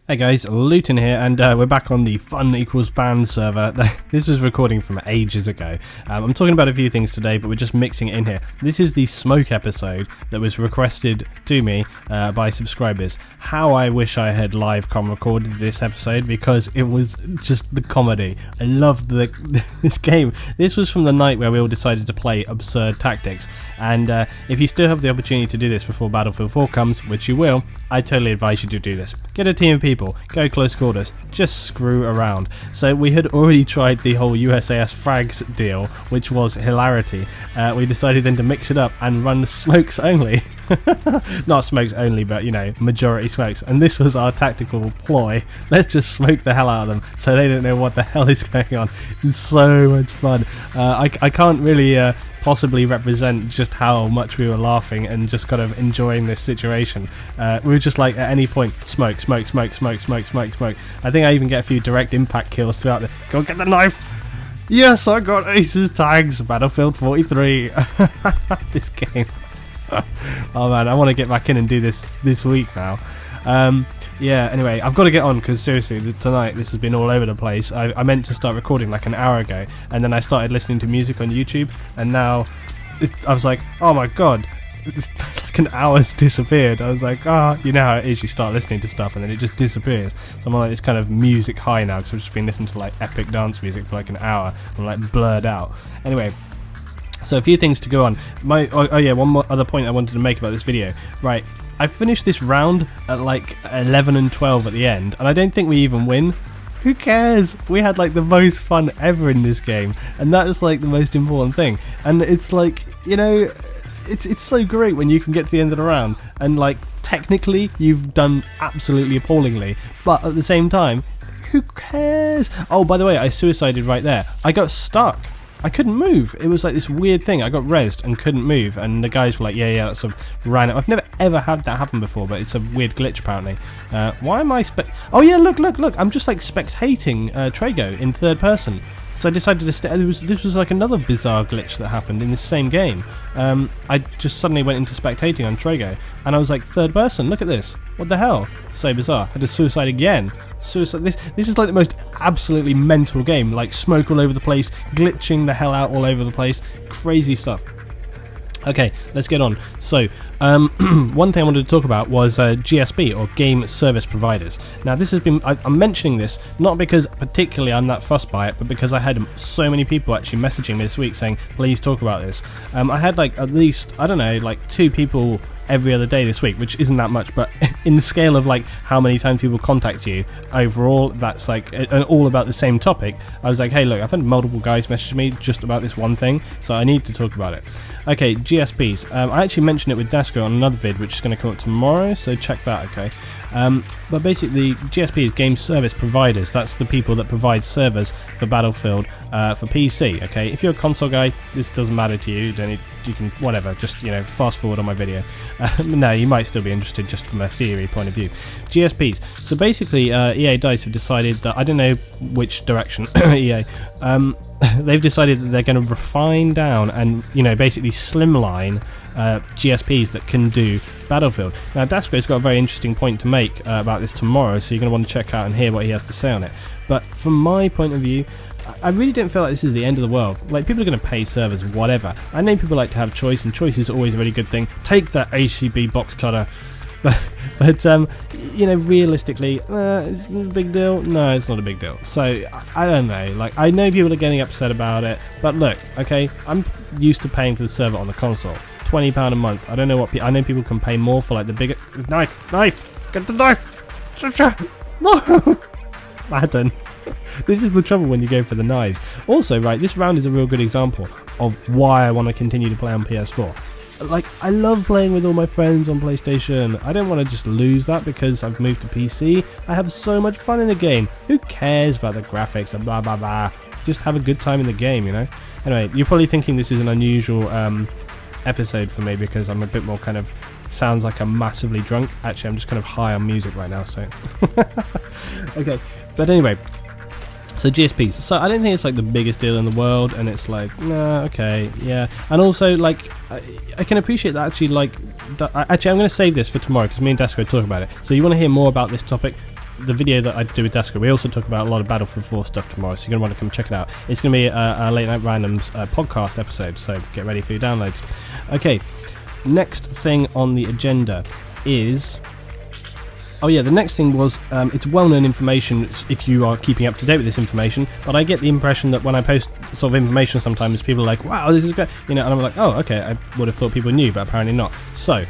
Hey guys, Luton here, and we're back on the Fun Equals Band server. This was recording from ages ago. I'm talking about a few things today, but we're just mixing it in here. This is the Smoke episode that was requested to me by subscribers. How I wish I had live recorded this episode, because it was just the comedy. I loved this game. This was from the night where we all decided to play Absurd Tactics, and if you still have the opportunity to do this before Battlefield 4 comes, which you will, I totally advise you to do this. Get a team of people, go close quarters, just screw around. So we had already tried the whole USAS frags deal, which was hilarity. We decided then to mix it up and run smokes only. Not smokes only, but you know, majority smokes. And this was our tactical ploy. Let's just smoke the hell out of them so they don't know what the hell is going on. It's so much fun. I can't really possibly represent just how much we were laughing and just kind of enjoying this situation. We were just like, at any point, smoke, smoke, smoke, smoke, smoke, smoke, smoke. I think I even get a few direct impact kills throughout the... Go get the knife! Yes, I got aces tags! Battlefield 43. This game. Oh man, I want to get back in and do this week now. Yeah, anyway, I've got to get on, because seriously, tonight this has been all over the place. I meant to start recording like an hour ago, and then I started listening to music on YouTube, and now I was like, oh my god, it's like an hour's disappeared. I was like, you know how it is, you start listening to stuff and then it just disappears. So I'm on like this kind of music high now, because I've just been listening to like epic dance music for like an hour. I'm like blurred out. Anyway, so a few things to go on. One more other point I wanted to make about this video. Right, I finished this round at like 11 and 12 at the end, and I don't think we even win. Who cares? We had like the most fun ever in this game, and that is like the most important thing. And it's like, you know, it's so great when you can get to the end of the round and like technically you've done absolutely appallingly, but at the same time, who cares? Oh, by the way, I suicided right there. I got stuck. I couldn't move. It was like this weird thing. I got rezzed and couldn't move, and the guys were like, yeah, that's a random. I've never ever had that happen before, but it's a weird glitch apparently. Why am I oh yeah, look, I'm just like spectating Trago in third person. So I decided to stay. This was like another bizarre glitch that happened in this same game. I just suddenly went into spectating on Trago, and I was like, third person, look at this. What the hell? So bizarre. I had to suicide again. Suicide. This is like the most absolutely mental game. Like smoke all over the place, glitching the hell out all over the place, crazy stuff. Okay, let's get on. So, one thing I wanted to talk about was GSP, or Game Service Providers. Now, this has been... I'm mentioning this not because particularly I'm that fussed by it, but because I had so many people actually messaging me this week saying, please talk about this. I had like at least, I don't know, like 2 people every other day this week, which isn't that much, but in the scale of like how many times people contact you overall, that's like all about the same topic. I was like, hey look, I've had multiple guys message me just about this one thing, so I need to talk about it. Okay, GSPs. I actually mentioned it with Dasco on another vid, which is going to come up tomorrow, so check that. Okay, but basically GSP is Game Service Providers. That's the people that provide servers for Battlefield for PC. Okay, if you're a console guy, this doesn't matter to you. You can whatever, just, you know, fast forward on my video. No, you might still be interested just from a theory point of view. GSPs. So basically, EA DICE have decided that, I don't know which direction, EA, they've decided that they're going to refine down and, you know, basically slimline GSPs that can do Battlefield. Now, Dasco's got a very interesting point to make about this tomorrow, so you're going to want to check out and hear what he has to say on it. But from my point of view, I really don't feel like this is the end of the world. Like, people are going to pay servers, whatever. I know people like to have choice, and choice is always a really good thing. Take that ACB box cutter. But you know, realistically, is it a big deal? No, it's not a big deal. So, I don't know. Like, I know people are getting upset about it, but look, okay, I'm used to paying for the server on the console. £20 a month. I don't know what I know people can pay more for, like, the bigger... Knife! Get the knife! No! Madden. This is the trouble when you go for the knives. Also, right, this round is a real good example of why I want to continue to play on PS4. Like, I love playing with all my friends on PlayStation. I don't want to just lose that because I've moved to PC. I have so much fun in the game. Who cares about the graphics and blah blah blah? Just have a good time in the game, you know? Anyway, you're probably thinking this is an unusual episode for me because I'm a bit more kind of... sounds like I'm massively drunk. Actually, I'm just kind of high on music right now, so... Okay, but anyway... So GSPs, so I don't think it's like the biggest deal in the world, and it's like, nah, okay, yeah. And also, like, I can appreciate that actually, like, actually I'm going to save this for tomorrow because me and Dasco talk about it. So you want to hear more about this topic, the video that I do with Dasker, we also talk about a lot of Battlefield 4 stuff tomorrow, so you're going to want to come check it out. It's going to be a Late Night Randoms podcast episode, so get ready for your downloads. Okay, next thing on the agenda is... Oh yeah, the next thing was, it's well-known information if you are keeping up to date with this information, but I get the impression that when I post sort of information sometimes people are like, wow, this is great, you know, and I'm like, oh, okay, I would have thought people knew, but apparently not. So,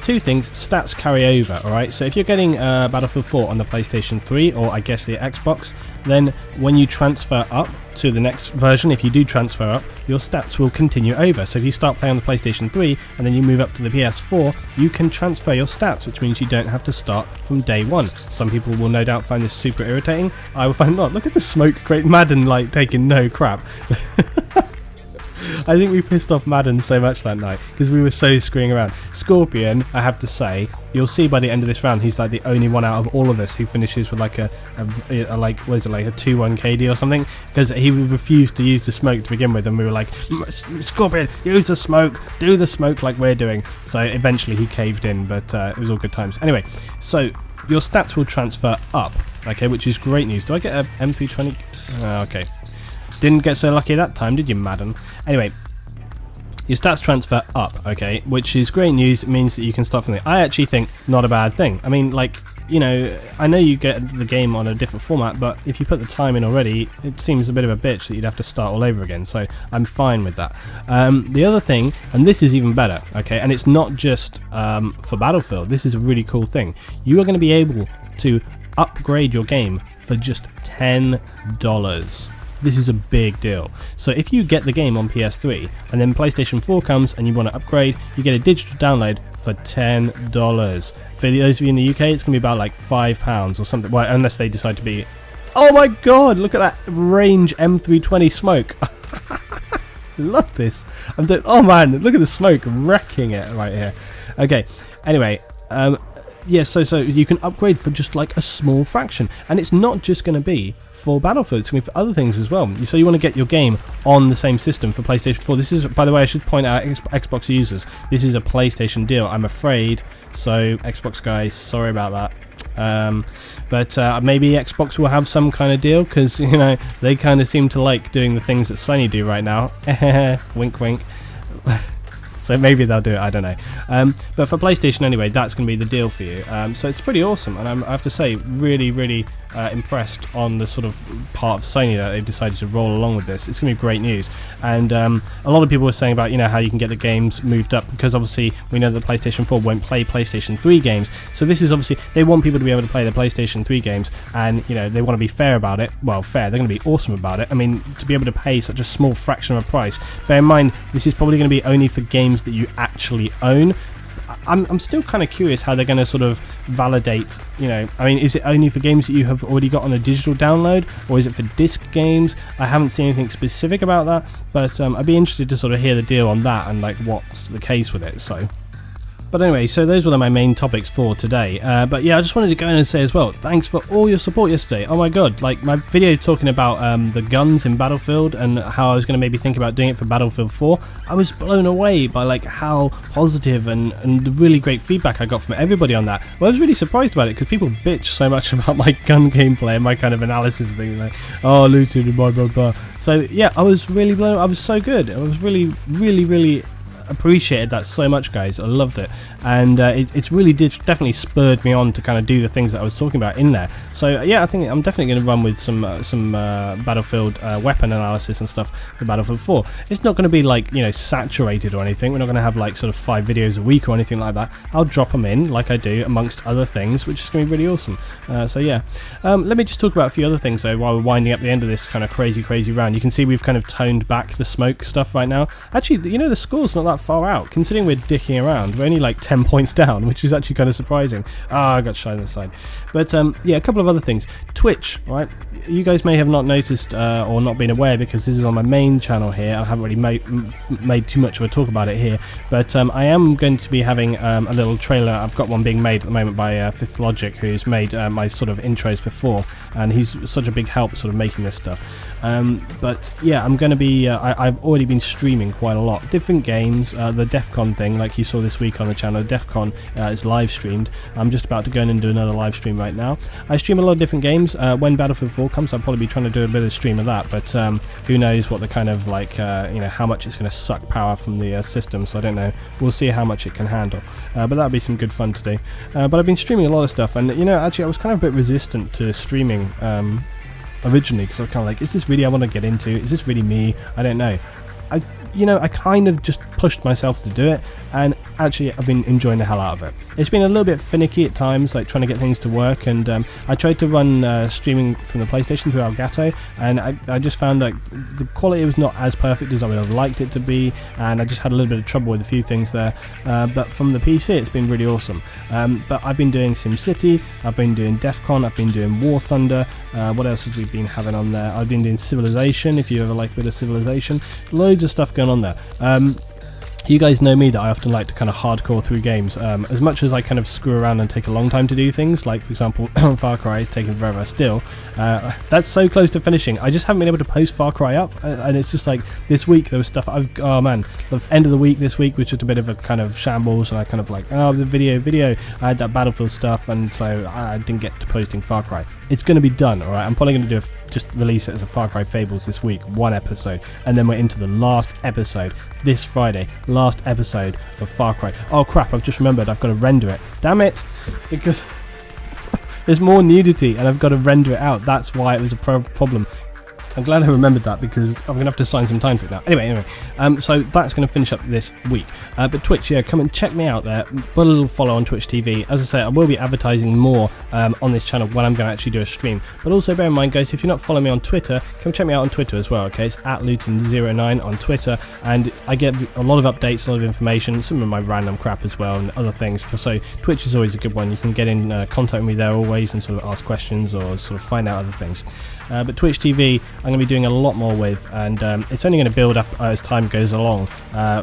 two things, stats carry over, alright? So if you're getting Battlefield 4 on the PlayStation 3, or I guess the Xbox, then when you transfer up to the next version, if you do transfer up, your stats will continue over. So if you start playing on the PlayStation 3 and then you move up to the PS4, you can transfer your stats, which means you don't have to start from day one. Some people will no doubt find this super irritating. I will find not. Look at the smoke, great Madden like taking no crap. I think we pissed off Madden so much that night because we were so screwing around. Scorpion, I have to say, you'll see by the end of this round, he's like the only one out of all of us who finishes with like a like, what is it, like a 2-1 KD or something, because he refused to use the smoke to begin with, and we were like, Scorpion, use the smoke, do the smoke like we're doing. So eventually he caved in, but it was all good times. Anyway, so your stats will transfer up, okay, which is great news. Do I get a M320? Okay. Didn't get so lucky that time, did you, Madden? Anyway, your stats transfer up, okay, which is great news. It means that you can start from there. I actually think not a bad thing. I mean, like, you know, I know you get the game on a different format, but if you put the time in already, it seems a bit of a bitch that you'd have to start all over again, so I'm fine with that. The other thing, and this is even better, okay, and it's not just for Battlefield, this is a really cool thing. You are going to be able to upgrade your game for just $10. This is a big deal. So if you get the game on PS3 and then PlayStation 4 comes and you want to upgrade, you get a digital download for $10. For those of you in the UK, it's going to be about like £5 or something. Well, unless they decide to be... Oh my god, look at that range M320 smoke. Love this. Oh man, look at the smoke wrecking it right here. Okay, anyway, yeah, so you can upgrade for just like a small fraction, and it's not just going to be for Battlefield, it's going to be for other things as well. So you want to get your game on the same system for PlayStation 4. This is, by the way, I should point out, Xbox users, this is a PlayStation deal, I'm afraid. So Xbox guys, sorry about that. But maybe Xbox will have some kind of deal, because, you know, they kind of seem to like doing the things that Sony do right now. Wink wink. So maybe they'll do it, I don't know. But for PlayStation anyway, that's going to be the deal for you. So it's pretty awesome, and I have to say, really, really impressed on the sort of part of Sony that they've decided to roll along with this. It's going to be great news. And a lot of people were saying about, you know, how you can get the games moved up, because obviously we know that PlayStation 4 won't play PlayStation 3 games. So this is obviously, they want people to be able to play the PlayStation 3 games, and, you know, they want to be fair about it. Well, fair, they're going to be awesome about it. I mean, to be able to pay such a small fraction of a price. Bear in mind, this is probably going to be only for games that you actually own. I'm still kind of curious how they're going to sort of validate, you know, I mean, is it only for games that you have already got on a digital download, or is it for disc games? I haven't seen anything specific about that, but I'd be interested to sort of hear the deal on that and like what's the case with it. So but anyway, so those were my main topics for today. But yeah, I just wanted to go in and say as well, thanks for all your support yesterday. Oh my god, like my video talking about the guns in Battlefield and how I was going to maybe think about doing it for Battlefield 4, I was blown away by like how positive and the really great feedback I got from everybody on that. Well, I was really surprised about it, because people bitch so much about my gun gameplay and my kind of analysis thing, like, oh, looted, blah blah blah. So yeah, I was really blown away. I was so good. I was really, really, really appreciated that so much, guys. I loved it, and it's really definitely spurred me on to kind of do the things that I was talking about in there. So yeah, I think I'm definitely going to run with some Battlefield weapon analysis and stuff for Battlefield 4. It's not going to be like, you know, saturated or anything. We're not going to have like sort of 5 videos a week or anything like that. I'll drop them in like I do amongst other things, which is going to be really awesome. So yeah, let me just talk about a few other things though while we're winding up the end of this kind of crazy round. You can see we've kind of toned back the smoke stuff right now. Actually, you know, the score's not that far out, considering we're dicking around. We're only like 10 points down, which is actually kind of surprising. I got shot on the side. But yeah, a couple of other things. Twitch, right? You guys may have not noticed or not been aware, because this is on my main channel here. I haven't really made too much of a talk about it here, but I am going to be having a little trailer. I've got one being made at the moment by Fifth Logic, who's made my sort of intros before, and he's such a big help sort of making this stuff. But yeah, I'm going to be I've already been streaming quite a lot, different games. The DEF CON thing, like you saw this week on the channel, DEF CON is live streamed. I'm just about to go in and do another live stream right now. I stream a lot of different games. When Battlefield 4 comes, I'll probably be trying to do a bit of stream of that, but who knows what the kind of like how much it's going to suck power from the system, so I don't know. We'll see how much it can handle, but that'll be some good fun today. But I've been streaming a lot of stuff, and actually I was kind of a bit resistant to streaming originally, because I was kind of like, is this really I want to get into? Is this really me? I don't know. I kind of just pushed myself to do it, and actually I've been enjoying the hell out of it. It's been a little bit finicky at times, like trying to get things to work, and I tried to run streaming from the PlayStation through Elgato, and I just found like the quality was not as perfect as I would have liked it to be, and I just had a little bit of trouble with a few things there, but from the PC it's been really awesome. But I've been doing SimCity, I've been doing DEF CON, I've been doing War Thunder, what else have we been having on there? I've been doing Civilization, if you ever like a bit of Civilization. Loads of stuff going on there. You guys know me that I often like to kind of hardcore through games. As much as I kind of screw around and take a long time to do things, like for example Far Cry is taking forever still, that's so close to finishing. I just haven't been able to post Far Cry up, and it's just like this week there was stuff oh man, the end of the week this week was just a bit of a kind of shambles, and I kind of like, the video, I had that Battlefield stuff, and so I didn't get to posting Far Cry. It's going to be done, alright? I'm probably going to just release it as a Far Cry Fables this week, one episode, and then we're into the last episode this Friday, last episode of Far Cry. Oh crap, I've just remembered I've got to render it. Damn it, because there's more nudity and I've got to render it out. That's why it was a problem. I'm glad I remembered that, because I'm going to have to sign some time for it now. Anyway, so that's going to finish up this week. But Twitch, yeah, come and check me out there. Put a little follow on Twitch TV. As I say, I will be advertising more on this channel when I'm going to actually do a stream. But also bear in mind, guys, if you're not following me on Twitter, come check me out on Twitter as well, okay? It's @Luton09 on Twitter, and I get a lot of updates, a lot of information, some of my random crap as well, and other things. So Twitch is always a good one. You can get in contact with me there always and sort of ask questions or sort of find out other things. But Twitch TV, I'm going to be doing a lot more with, and it's only going to build up as time goes along.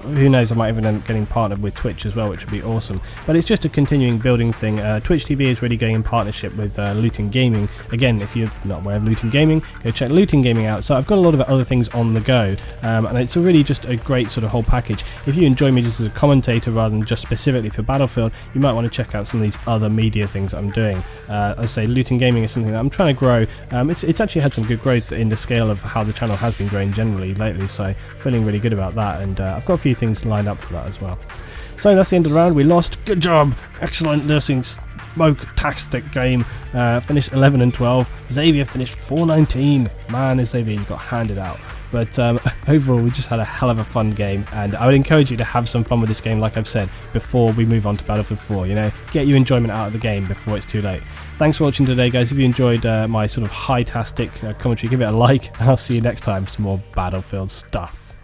Who knows, I might even end up getting partnered with Twitch as well, which would be awesome. But it's just a continuing building thing. Twitch TV is really going in partnership with Luton Gaming. Again, if you're not aware of Luton Gaming, go check Luton Gaming out. So I've got a lot of other things on the go, and it's really just a great sort of whole package. If you enjoy me just as a commentator rather than just specifically for Battlefield, you might want to check out some of these other media things that I'm doing. I say Luton Gaming is something that I'm trying to grow. It's actually had some good growth in the scale of how the channel has been growing generally lately, so feeling really good about that, and I've got a few things lined up for that as well. So that's the end of the round. We lost. Good job. Excellent nursing smoke-tastic game. Finished 11 and 12. Xavier finished 4-19. Man, Xavier, you got handed out. But overall, we just had a hell of a fun game, and I would encourage you to have some fun with this game, like I've said, before we move on to Battlefield 4, get your enjoyment out of the game before it's too late. Thanks for watching today, guys. If you enjoyed my sort of high-tastic commentary, give it a like, and I'll see you next time for some more Battlefield stuff.